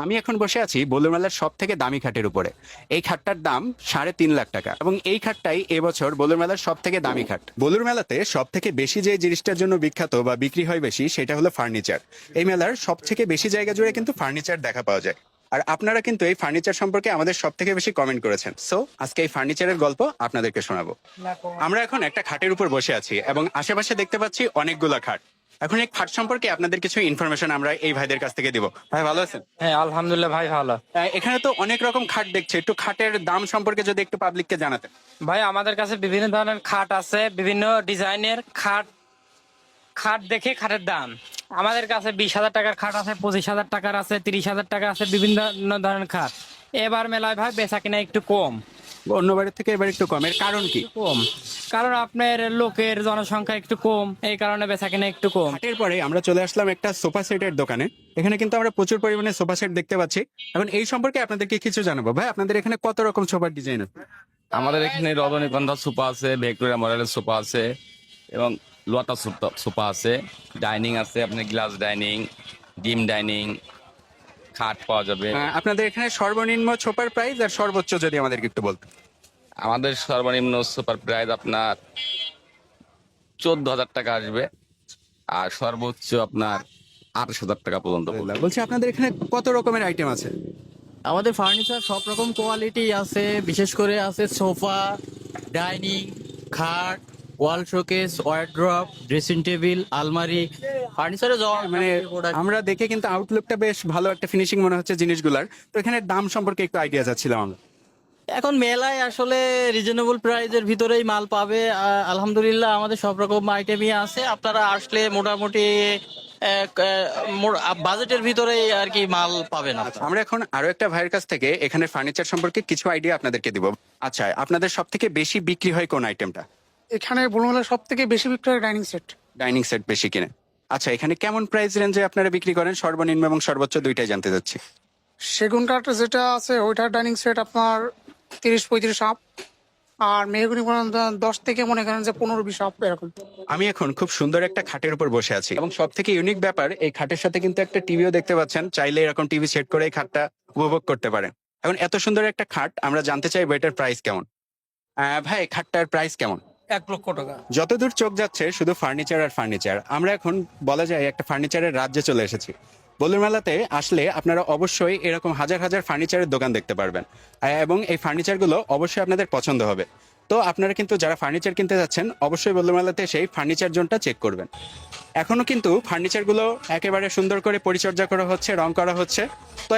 আমি এখন বসে আছি বলুর মেলার সব থেকে দামি খাটের উপরে। এই খাটটার দাম 3.5 লাখ টাকা এবং এই খাটটাই এবছর বলুর মেলার সব থেকে দামি খাট। বলুর মেলাতে সব থেকে বেশি যে জিনিসটার জন্য বিখ্যাত বা বিক্রি হয় বেশি সেটা হলো ফার্নিচার। এই মেলার সব থেকে বেশি জায়গা জুড়ে কিন্তু ফার্নিচার দেখা পাওয়া যায়। আর আপনারা কিন্তু এই ফার্নিচার সম্পর্কে আমাদের সব থেকে বেশি কমেন্ট করেছেন, সো আজকে এই ফার্নিচারের গল্প আপনাদেরকে শোনাবো। আমরা এখন একটা খাটের উপর বসে আছি এবং আশেপাশে দেখতে পাচ্ছি অনেকগুলা খাট। এখন এই খাট সম্পর্কে আপনাদের কিছু ইনফরমেশন আমরা এই ভাইদের কাছ থেকে দিব। ভাই ভালো আছেন? হ্যাঁ, আলহামদুলিল্লাহ ভাই, ভালো। এখানে তো অনেক রকম খাট দেখছি, একটু খাটের দাম সম্পর্কে যদি একটু পাবলিককে জানাতেন। ভাই, আমাদের কাছে বিভিন্ন ধরনের খাট আছে, বিভিন্ন ডিজাইনের খাট। খাট দেখে খাটের দাম আমাদের কাছে 20,000 টাকার খাট আছে, 25,000 টাকার আছে, 30,000 টাকা আছে, বিভিন্ন ধরনের খাট। এবার মেলায় ভাই বেচা কিনা একটু কম। অন্যবারের থেকে এবার একটু কমের কারণ কি? কম কারণ আপনার লোকের জনসংখ্যা একটু কম, এই কারণে বেচা কিনা একটু কম। খাটের পরে আমরা চলে আসলাম একটা সোফা সেটের দোকানে। এখানে কিন্তু আমরা প্রচুর পরিমাণে সোফা সেট দেখতে পাচ্ছি। এখন এই সম্পর্কে আপনাদেরকে কিছু জানাবো। ভাই, আপনাদের এখানে কত রকম সোফার ডিজাইন আছে? আমাদের এখানে রজনীগন্ধা সোফা আছে, ভিক্টোরিয়া মডেলের সোফা আছে এবং লতা সোফা আছে, ডাইনিং আছে, আপনার গ্লাস ডাইনিং, ডিম ডাইনিং, খাট পাওয়া যাবে। আপনাদের এখানে সর্বনিম্ন সোফার প্রাইস আর সর্বোচ্চ যদি আমাদেরকে একটু বলতেন। আমাদের সর্বনিম্ন সোফার প্রাইস আপনার 14,000 টাকা আসবে আর সর্বোচ্চ আপনার 28,000 টাকা পর্যন্ত পড়বে। বলছি, আপনাদের এখানে কত রকমের আইটেম আছে? আমাদের ফার্নিচার সব রকম কোয়ালিটি আছে, বিশেষ করে আছে সোফা, ডাইনিং, খাট, ওয়াল শোকেস, ওয়ার্ড্রপ, ড্রেসিং টেবিল, আলমারি, ফার্নিচারে মানে আমরা দেখে কিন্তু আউটলুকটা বেশ ভালো একটা ফিনিশিং মনে হচ্ছে জিনিসগুলার। তো এখানে দাম সম্পর্কে একটু আইডিয়া চাচ্ছিলাম আমরা। এখন মেলায় আসলে রিজনেবল প্রাইজের ভিতরেই মাল পাবে। আলহামদুলিল্লাহ আমাদের সব রকম আইটেমই আছে, আপনারা আসলে মোটামুটি বাজেটের ভিতরেই আর কি মাল পাবেন আপনারা। আমরা এখন আরো একটা ভাইয়ের কাছ থেকে এখানে ফার্নিচার সম্পর্কে কিছু আইডিয়া আপনাদেরকে দিব। আচ্ছা, আপনাদের সব থেকে বেশি বিক্রি হয় কোন আইটেমটা? এখানে বলুন সব থেকে বেশি বিক্রি হয় ডাইনিং সেট। ডাইনিং সেট বেশি কিনে। আচ্ছা, এখানে কেমন প্রাইস রেঞ্জে আপনারা বিক্রি করেন? সর্বনিম্ন এবং সর্বোচ্চ দুইটাই জানতে চাচ্ছি। সেগুন কাঠ যেটা আছে ওইটার ডাইনিং সেট আপনার 30-35 আপ, আর মেহগুনি 10 থেকে মনে করেন যে 15-20 আপ এরকম। আমি এখন খুব সুন্দর একটা খাটের উপর বসে আছি এবং সব থেকে ইউনিক ব্যাপার, এই খাটের সাথে কিন্তু একটা টিভিও দেখতে পাচ্ছেন। চাইলে এরকম টিভি সেট করে এই খাটটা উপভোগ করতে পারেন। এখন এত সুন্দর একটা খাট, আমরা জানতে চাইবো এটার প্রাইস কেমন। ভাই, খাটটার প্রাইস কেমন? 1,00,000 টাকা। যতদূর চোখ যাচ্ছে শুধু ফার্নিচার আর ফার্নিচার। আমরা এখন বলা যায় একটা ফার্নিচারের রাজ্যে চলে এসেছি। বলুর মেলাতে আসলে আপনারা অবশ্যই এরকম হাজার হাজার ফার্নিচারের দোকান দেখতে পারবেন এবং এই ফার্নিচারগুলো অবশ্যই আপনাদের পছন্দ হবে। তো আপনারা কিন্তু যারা ফার্নিচার কিনতে যাচ্ছেন অবশ্যই বলুর মেলাতে সেই ফার্নিচার জোনটা চেক করবেন। এখনো কিন্তু ফার্নিচারগুলো একেবারে সুন্দর করে পরিচর্যা করা হচ্ছে, রং করা হচ্ছে। তো